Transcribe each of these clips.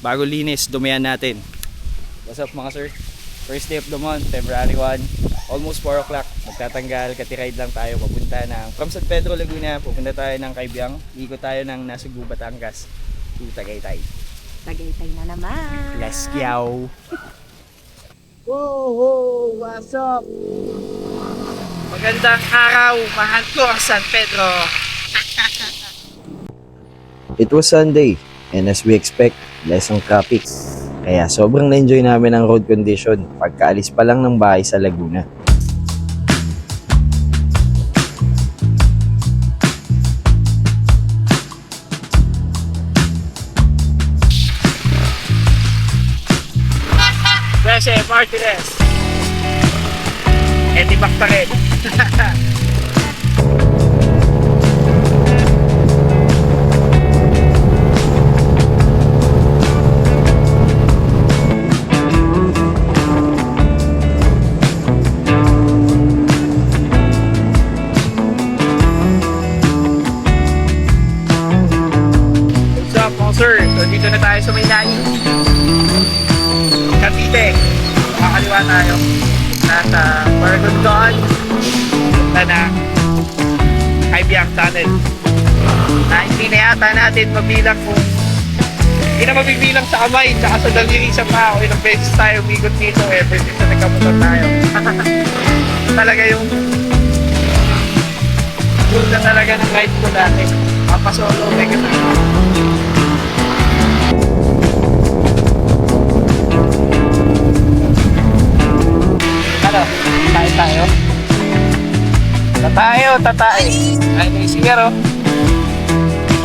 bago linis, dumayan natin. What's up mga sir? First day of the month, February 1, almost 4 o'clock. Magtatanggal, katiride lang tayo papunta ng from San Pedro, Laguna. Pupunta tayo ng Kaibiyang. Ikot tayo ng Nasugbu, Batangas to Tagaytay. Tagaytay na naman. Let's go! Whoa, what's up? Magandang araw, mahal ko San Pedro. It was Sunday, and as we expect, less ang traffic. Kaya sobrang na-enjoy namin ang road condition pagkaalis pa lang ng bahay sa Laguna. Kasi Martinez. Etibak pa rin. What's up mga sir? So dito na tayo sa Maynani. Cavite. Makakaliwa tayo. Nasa Baragondon. Punta na Kaibiyang Tunnel. Na hindi na yata natin mabilang kung hindi na mabibilang sa kamay tsaka sa daliri sa pao. Ilang beses tayo umigot dito ever since na nagkamotor tayo. Talaga yung ganda talaga ng ride ko dati. Papasolo, may kasama. Ano? Tayo tayo? Tatayo. Ay, may sigaro.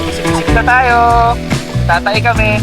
Bisik-bisik na tayo. Tatay kami.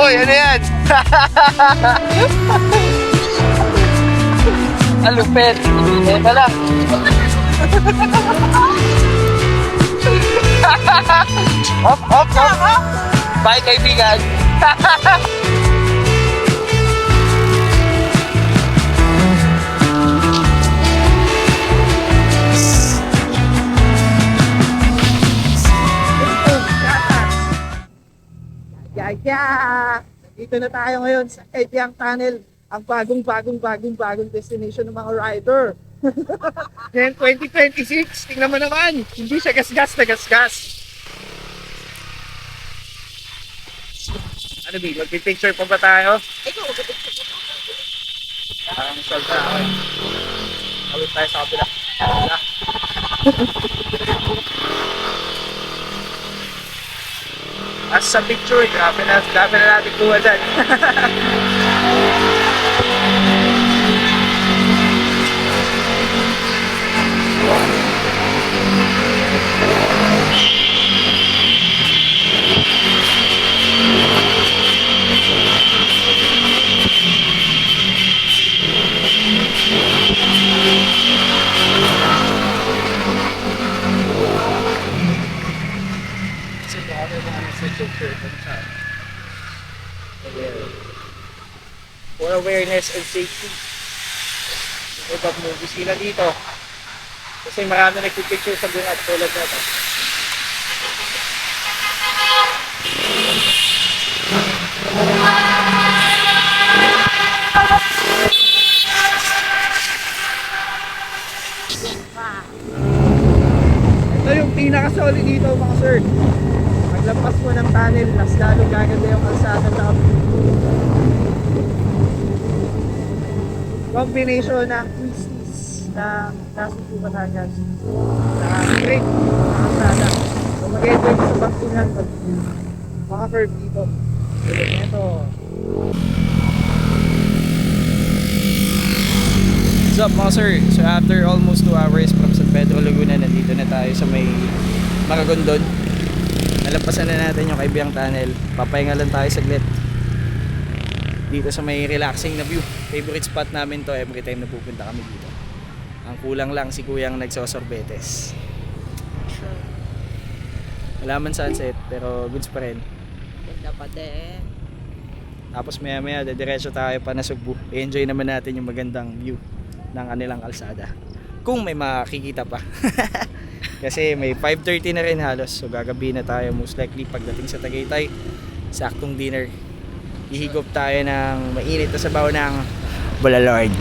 Hoy, ano yan? Alupet. Teka lang. Hop. Bye, kaibigan. Yeah! Dito na tayo ngayon sa Kaibiyang Tunnel, ang bagong destination ng mga rider. Ngayon 2026, tingnan mo naman, hindi siya gasgas na gasgas. Ano ba, mag-picture pa ba tayo? Parang solve na ako. Awit tayo sa kabila. As sa picture, grabe na natin kuha dyan. For awareness and safety. Ibang movies sila dito. Kasi marami nagpipicture sa bungat tulad na ito. Ito yung pinaka-solid dito mga sir. Paglampas mo ng tunnel, mas lalo gaganda yung kalsada sa combination ng twisties na nasa Batangas na straight na kalsada. So mag-enjoy sa pagtunan pag maka-curve dito. So ito. What's up mga sir? So after almost 2 hours from San Pedro Laguna, nandito na tayo sa may Maragondon. Nalampasan na natin yung Kaibiyang Tunnel. Papahinga lang tayo saglit dito sa may relaxing na view. Favorite spot namin to every time na pupunta kami dito. Ang kulang lang si kuyang nagsosorbetes. Wala man sunset pero goods pa rin. Ganda pa din. Tapos maya maya dediretso tayo pa na Sugbo. I-enjoy naman natin yung magandang view ng kanilang kalsada kung may makikita pa. Kasi may 5:30 na rin halos, so gagabi na tayo most likely pagdating sa Tagaytay. Saktong dinner, ihigop tayo ng mainit na sabaw ng Bulalord.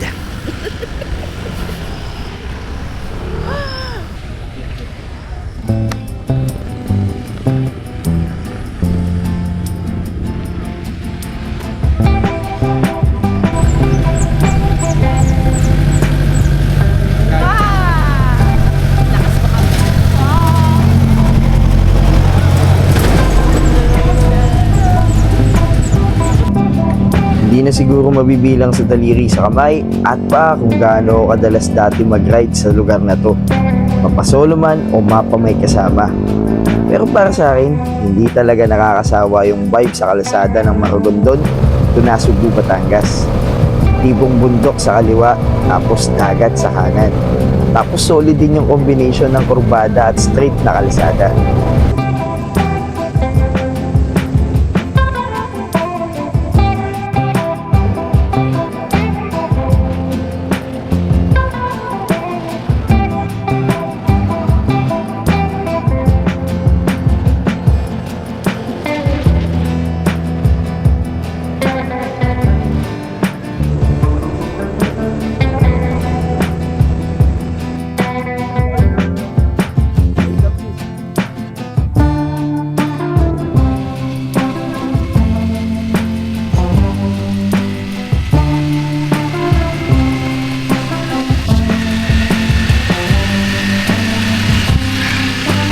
Hindi na siguro mabibilang sa daliri sa kamay at pa kung gaano ako kadalas dati mag-ride sa lugar na to. Mapasolo man o mapa may kasama. Pero para sa akin, hindi talaga nakakasawa yung vibe sa kalsada ng Maragondon to Nasugbu, Batangas. Tipong bundok sa kaliwa, tapos dagat sa kanan. Tapos solid din yung combination ng kurbada at straight na kalsada.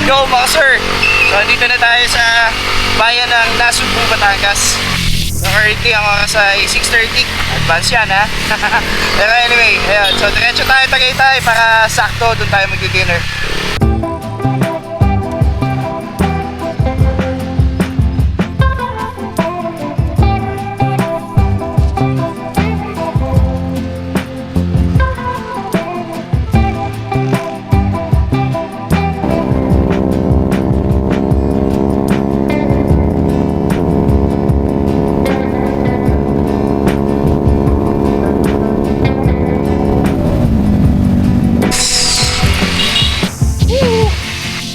Yo mga sir! So dito na tayo sa bayan ng Nasugbu, Batangas. So currently ang oras ay 6:30. Advance yan ha. Pero anyway, ayun. So diretso tayo Tagaytay para sakto doon tayo mag-dinner.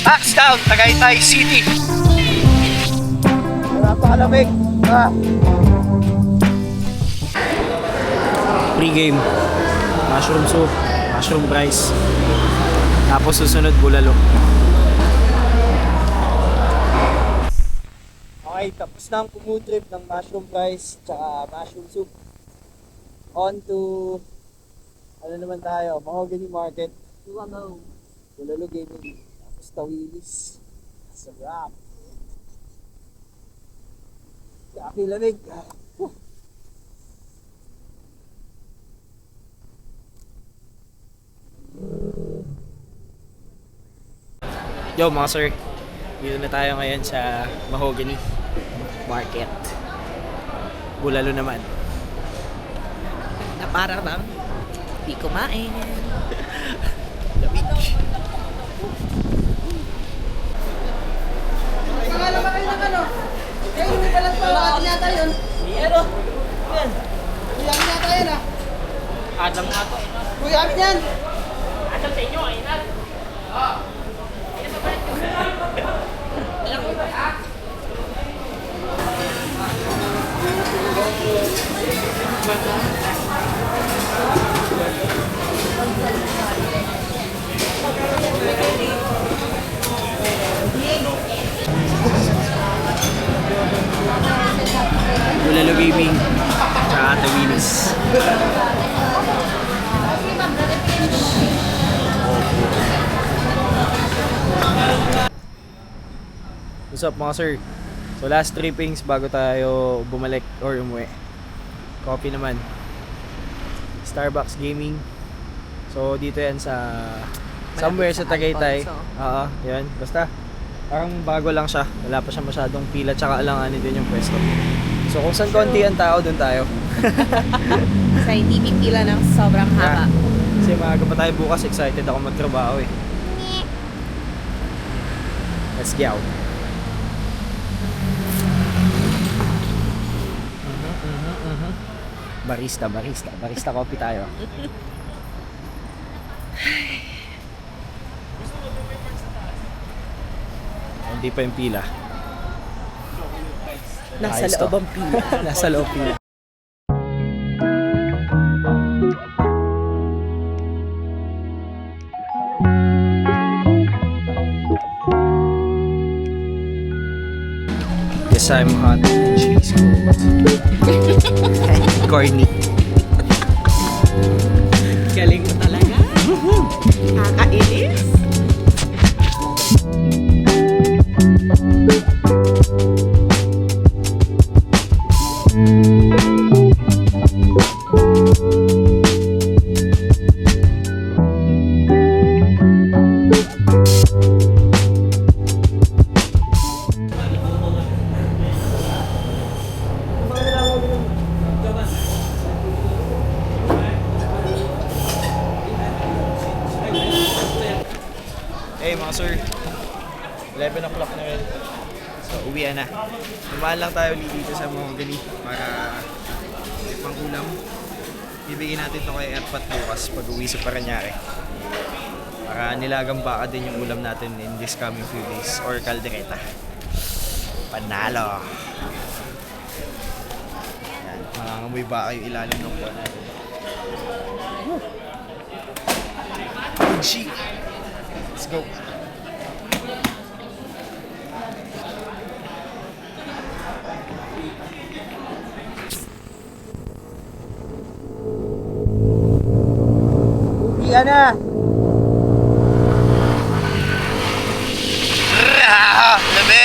Axtown, Tagaytay City. Napakalamig. Pre-game, mushroom soup, mushroom rice. Tapos susunod bulalo. Okay, tapos na ang food trip ng mushroom fries tsaka mushroom soup. On to ano naman tayo, Mahogany Market, Wow. Bulalo Gaming, tapos Tawilis. Sarap. Kakilamig. Yo mga sir, dito na tayo ngayon sa Mahogany Market. Bulalo naman. Na para bang di kumain. Lamig. Adam nga to. Kuya, amin yan! Adam sa inyo, ayun na. Bulalo Gaming tsaka Tawilis. What's up mga sir? So last trippings bago tayo bumalik or umuwi. Coffee naman. Starbucks Gaming. So dito yan sa somewhere sa Tagaytay. Alfonso. Oo, yan. Basta parang bago lang siya. Wala pa siya masyadong pila tsaka alanganin din yung pwesto. So kung saan konti ang tao, doon tayo. Sa hindi pipila ng sobrang haba. Kasi maaga pa tayo bukas, excited ako magtrabaho eh. Let's go. Barista coffee tayo. Hindi pa yung pila. Nasa Ayos to. loob ang pila. Nasa loob pila. Yes, I'm hot and she's cold. Corny. Galing mo talaga. Kakainis. Hey mga sir, 11 o'clock na rin. So uwian na. Tumaan lang tayo ulit dito sa Mahogany para pang-ulam. Bibigyan natin to kay Airpat bukas pag uwi sa Parañaque. Para nilagang baka din yung ulam natin in this coming few days or kaldereta. Panalo! Yan, mangangamoy baka yung ilalim ng buwan natin. G! Let's go! Uwi na! Labi!